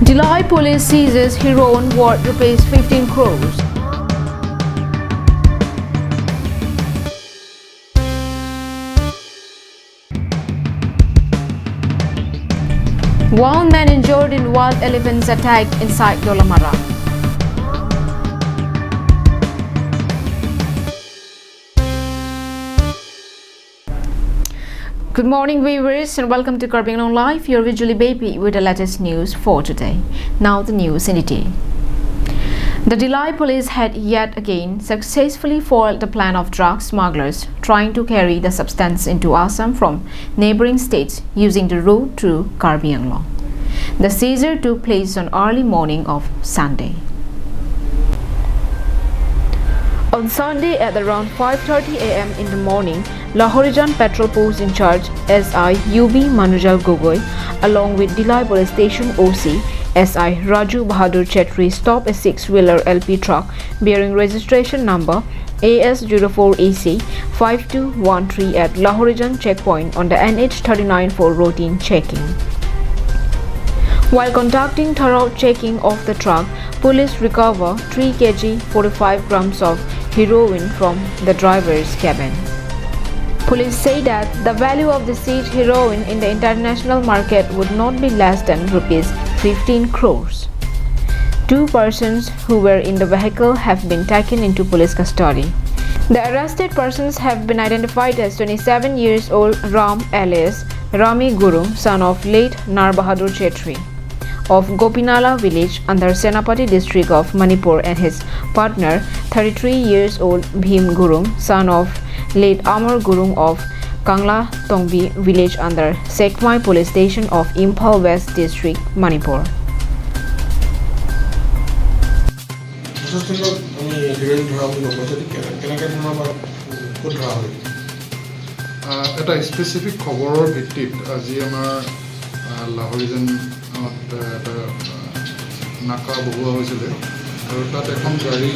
Delhi police seizes heroin worth rupees 15 crores. One man injured in wild elephants attack inside Dolamara. Good morning viewers and welcome to Curbing on Live, your visually baby with the latest news for today. Now the news in detail. The Delhi police had yet again successfully foiled the plan of drug smugglers trying to carry the substance into Assam from neighboring states using the route through Karbi Anglong. The seizure took place on early morning of Sunday. On Sunday at around 5:30 a.m. in the morning, Lahorijan Petrol Post in charge SI UB Manujal Gogoi along with Delhi Police Station OC SI Raju Bahadur Chetri stopped a six-wheeler LP truck bearing registration number AS04AC 5213 at Lahorijan checkpoint on the NH39 for routine checking. While conducting thorough checking of the truck, police recover 3 kg 45 grams of heroin from the driver's cabin. Police say that the value of the seized heroin in the international market would not be less than rupees 15 crores. 2 persons who were in the vehicle have been taken into police custody. The arrested persons have been identified as 27 years old Ram alias Rami Guru, son of late Nar Bahadur Chetri of Gopinala village under Senapati district of Manipur, and his partner 33 years old Bhim Gurung, son of late Amar Gurung of Kangla Tongbi village under Sekmai police station of Imphal West district, Manipur. এটা specific খবৰৰ ভিত্তিত আজি আমাৰ লাহৰিজন এটা নাকা বহুৱা হৈছিলে আৰু তাত এখন গাড়ী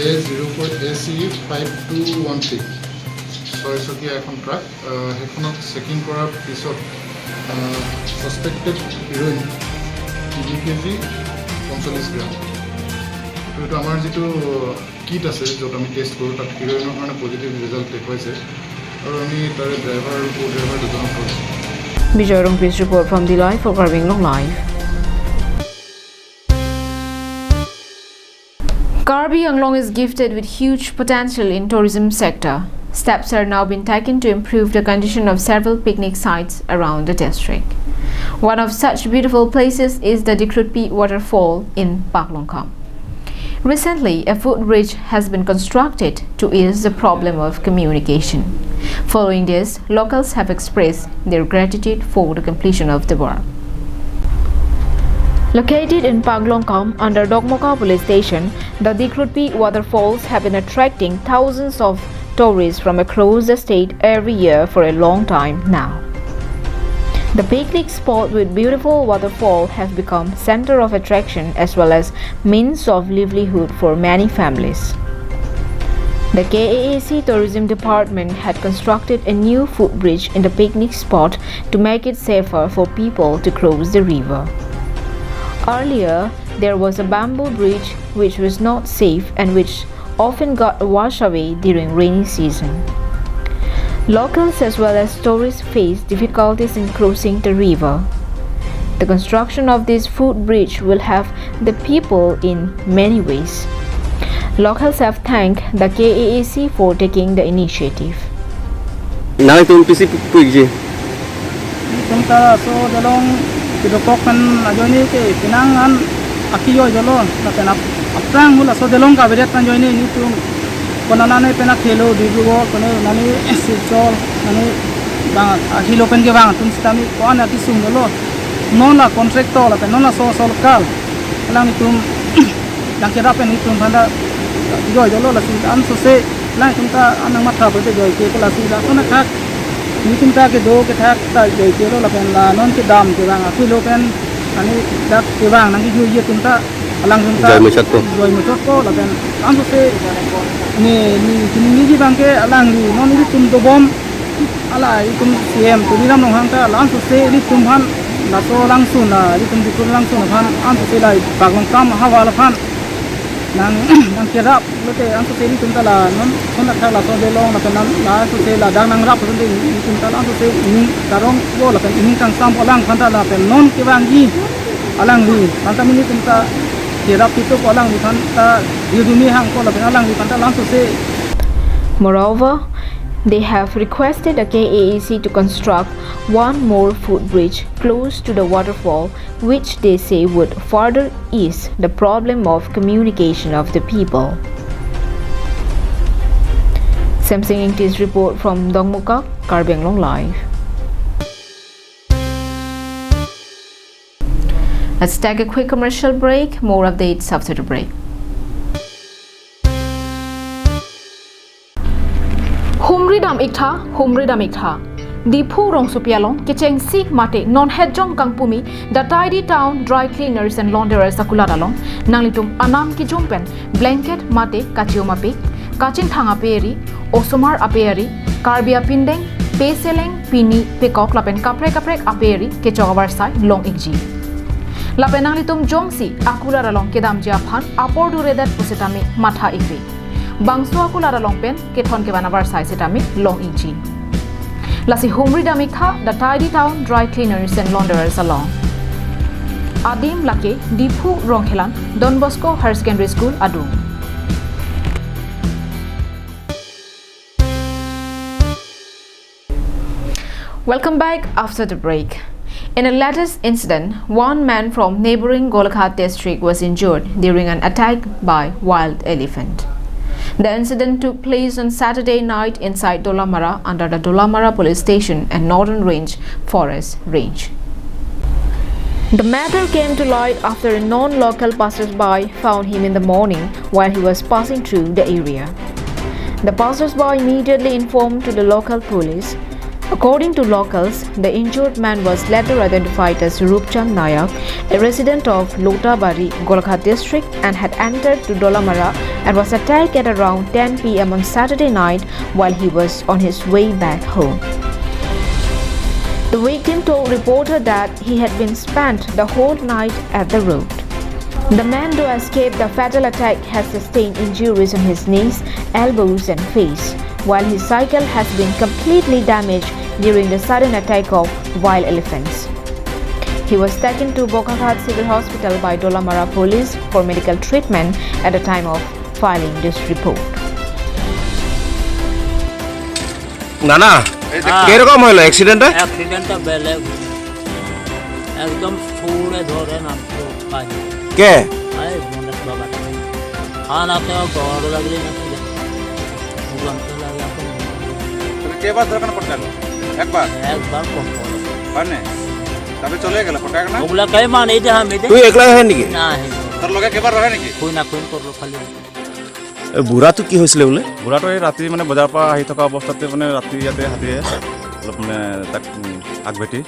A04AC5213 ছয়চকীয়া এখন ট্ৰাক সেইখনক চেকিং কৰাৰ পিছত ছাছপেক্টেড হিৰ'ইন 3 কেজি 45 গ্ৰাম। এইটো আমাৰ যিটো কিট আছে য'ত আমি টেষ্ট কৰোঁ তাত হিৰ'ইনৰ কাৰণে পজিটিভ ৰিজাল্ট দেখুৱাইছে আৰু আমি তাৰে ড্ৰাইভাৰ আৰু কো ড্ৰাইভাৰ দুজনক কৰিছোঁ। Vijay Rongpi's report from Delhi for Curbing on Live. Karbi Anglong is gifted with huge potential in tourism sector. Steps are now being taken to improve the condition of several picnic sites around the district. One of such beautiful places is the Dhikropi waterfall in Paklongkham. Recently, a footbridge has been constructed to ease the problem of communication. Following this, locals have expressed their gratitude for the completion of the work. Located in Paklongkham under Dokmoka police station, the Dhikropi waterfalls have been attracting thousands of tourists from across the state every year for a long time now. The picnic spot with beautiful waterfall have become center of attraction as well as means of livelihood for many families. The KAAC Tourism Department had constructed a new footbridge in the picnic spot to make it safer for people to cross the river. Earlier, there was a bamboo bridge which was not safe and which often got washed away during rainy season. Locals as well as tourists face difficulties in crossing the river. The construction of this footbridge will help the people in many ways. Locals have thanked the KAAC for taking the initiative. Now itu PC puji. Kita so dalam kedokokan ajoni ke pinangan akiyo jalon na aprang mula so dalam kabinet ajoni ni tu konanane pena khelo dibugo kono nani sitol nani bang akilo pen ke bang tun stami kon ati sung dalo nola kontraktor la nola so kal lang itum lang kira pen itum banda joy jalo la sin an so se lang tumta anang matha bote joy ke la sin la sona khak ni tumta ke do ke thak ta joy ke la pen la non ke dam ke bang akilo pen ani dak ke bang nang ju ye tumta alang tumta joy muchot ko la pen an so se ni ji bang ke alang ni non ni tum do bom ala itum CM tu ni ram long hang ta lan so se ni tum han laso langsung na ditum ditum langsung na phan an se lai bak long kam hawa la phan nang kirap lote an se ditum ta la non thon ta la so de long na kan la so se la dang nang rap so de ditum ta la so se ni tarong bo la kan ini kang sam olang phan ta la pen non ki bang gi alang li phan ta mini tum ta kirap itu olang di phan ta yudumi hang ko la pen alang li phan ta lang so se. Moreover, they have requested the KAEC to construct one more footbridge close to the waterfall, which they say would further ease the problem of communication of the people. Samsung Ingtis report from Dongmuka, Karbi Anglong Live. Let's take a quick commercial break. More updates after the break. Humridam ikta Dipu rong supialong kicheng sik mate non hedjong kangpumi the tidy town dry cleaners and launderers akuladalong nanglitum anam ki jumpen blanket mate kachioma kachin thanga peri osomar aperi karbia pindeng peseleng pini pekok lapen kaprek aperi ke chogabar sai long ikji lapen nanglitum jongsi akuladalong kedam jia phan apor duredat pusitami matha ikri bangso akulada longpen keton ke banabar sai setami long inchi lasi humri damikha the tidy town dry cleaners and launderers along adim lake dipu ronghelan Don Bosco Higher Secondary School adung. Welcome back after the break. In a latest incident, one man from neighboring Golaghat district was injured during an attack by wild elephant. The incident took place on Saturday night inside Dolamara under the Dolamara police station and Northern Range Forest Range. The matter came to light after a non-local passersby found him in the morning while he was passing through the area. The passersby immediately informed to the local police. According to locals, the injured man was later identified as Rupchand Nayak, a resident of Lotabari, Golaghat district, and had entered to Dolamara and was attacked at around 10 p.m. on Saturday night while he was on his way back home. The victim told reporter that he had been spent the whole night at the road. The man who escaped the fatal attack has sustained injuries on his knees, elbows and face, while his cycle has been completely damaged during the sudden attack of wild elephants. He was taken to Golaghat Civil Hospital by Dolamara police for medical treatment at the time of filing this report. নানা কিরকম হলো অ্যাক্সিডেন্টটা? অ্যাক্সিডেন্টটা বেলে একদম ছুড়ে ধরে নামতো পাই কে? আই মনের বাবা আনাতে বড় লাগলে না ভুগন্ত লাগে এখন কেবার দোকান পড়ছিল একবার কম মানে তবে চলে গেল পড়া না ওগুলা কই মানে এটা আমি তুই একলাই হয় নাকি? না তোর লগে কেবার রহে নাকি? কই না কই করলো খালি বুঢ়াটো কি হৈছিলে বোলে? বুঢ়াটো এই ৰাতি মানে বজাৰৰ পৰা আহি থকা অৱস্থাতে মানে ৰাতি ইয়াতে হাতীয়ে অলপ মানে তাক আগভেটি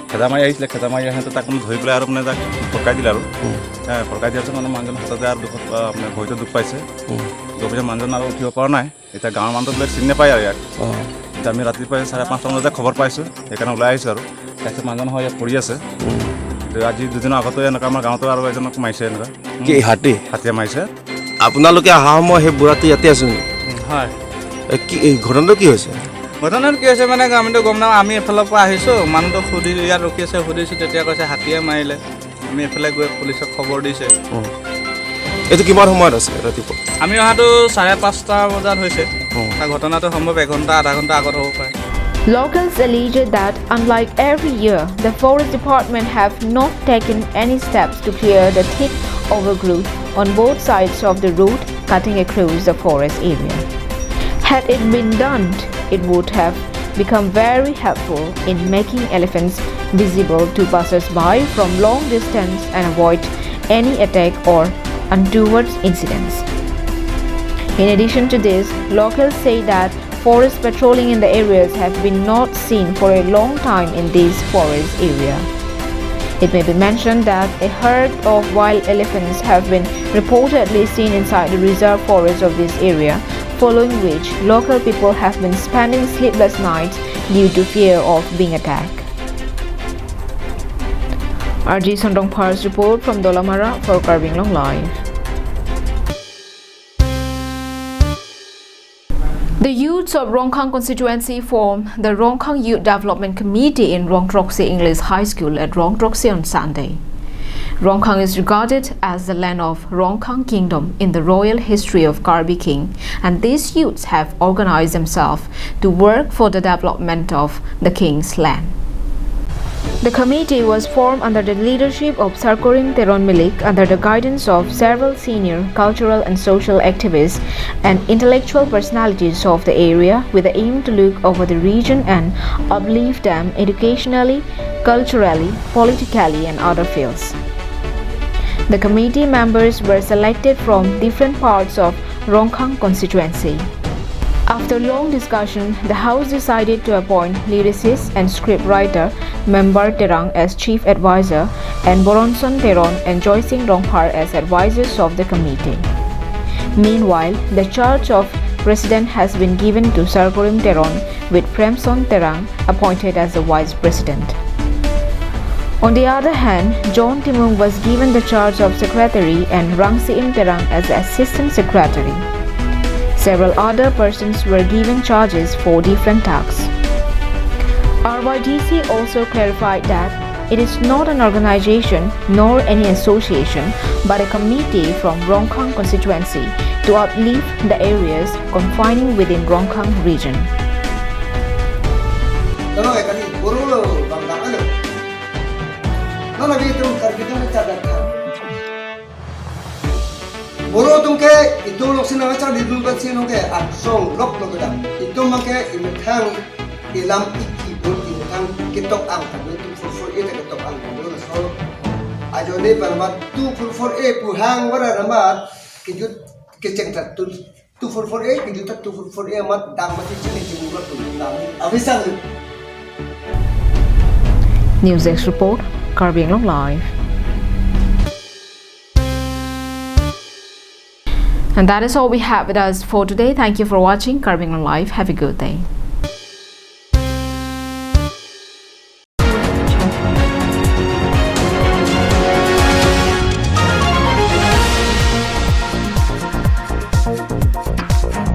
খেদা মাৰি আহিছিলে, খেদা মাৰি আহোঁতে তাক মানে ধৰি পেলাই আৰু মানে তাক ফটকাই দিলে আৰু ফটকাই দিয়াৰ পিছত মানে মানুহজন হাততে আৰু দুখত মানে ভৰিটো দুখ পাইছে। দুখ পাইছে মানুহজন আৰু উঠিব পৰা নাই। এতিয়া গাঁৱৰ মানুহবিলাক চিনি নাপায় আৰু ইয়াক। এতিয়া আমি ৰাতিপুৱাই 5:30 বজাতে খবৰ পাইছোঁ, সেইকাৰণে ওলাই আহিছোঁ আৰু তাৰপিছত মানুহজন হয় ইয়াত পৰি আছে। আজি দুদিনৰ আগতে এনেকুৱা আমাৰ গাঁৱতো আৰু এজনক মাৰিছে, এনেকুৱা কি হাতীয়ে মাৰিছে। আপোনালোকে অহা সময় সেই বুঢ়াটো ইয়াতে আছে নেকি? হয়। কি ঘটনাটো কি হৈছে? ঘটনাটো কি হৈছে মানে আমিতো গম নাপাওঁ। আমি এফালৰ পৰা আহিছোঁ, মানুহটোক সুধিছোঁ, ইয়াত ৰখি আছে, সুধিছোঁ, তেতিয়া কৈছে হাতীয়ে মাৰিলে। আমি এফালে গৈ পুলিচক খবৰ দিছে। এইটো কিমান সময়ত আছে ৰাতিপুৱা? আমি অহাটো 5:30 বজাত হৈছে। ঘটনাটো সম্ভৱ 1 ঘণ্টা আধা ঘণ্টা আগত হ'ব পাৰে। Locals alleged that, unlike every year, the Forest Department have not taken any steps to clear the thick overgrowth on both sides of the road cutting across the forest area. Had it been done, it would have become very helpful in making elephants visible to passers-by from long distance and avoid any attack or untoward incidents. In addition to this, locals say that forest patrolling in the areas have been not seen for a long time in this forest area. It may be mentioned that a herd of wild elephants have been reportedly seen inside the reserve forest of this area, following which local people have been spending sleepless nights due to fear of being attacked. RG Sondong Par's report from Dolamara for Carbing Long Live. The youths of Rongkhang constituency formed the Rongkhang Youth Development Committee in Rongtroksi English High School at Rongtroksi on Sunday. Rongkhang is regarded as the land of Rongkhang Kingdom in the royal history of Karbi King, and these youths have organized themselves to work for the development of the king's land. The committee was formed under the leadership of Sarkorim Teron Milik under the guidance of several senior cultural and social activists and intellectual personalities of the area with the aim to look over the region and uplift them educationally, culturally, politically and other fields. The committee members were selected from different parts of Rongkhang constituency. After long discussion, the House decided to appoint lyricist and scriptwriter Member Terang as chief advisor and Boronson Teron and Joy Singh Rongpar as advisors of the committee. Meanwhile, the charge of president has been given to Sarkorim Teron with Premson Terang appointed as the vice president. On the other hand, John Timung was given the charge of secretary and Rangsiim Terang as the assistant secretary. Several other persons were given charges for different tasks. RYDC also clarified that it is not an organization nor any association but a committee from Rongkhang constituency to uplift the areas confining within Rongkhang region. Boro tungke itu lok sinang acar di dulu kan sino ke aksong lok lok dah itu make imetang ilam iki pun imetang kitok ang kan itu for itu kitok ang kan itu so ajo ni permat tu for puhang wara ramat kijut keceng tat tu for kijut tat tu for mat dang mati cini cini lok tu dang abisan. Newsdesk report, Carbing Long Live. And that is all we have with us for today. Thank you for watching Carbing Long Live. Have a good day.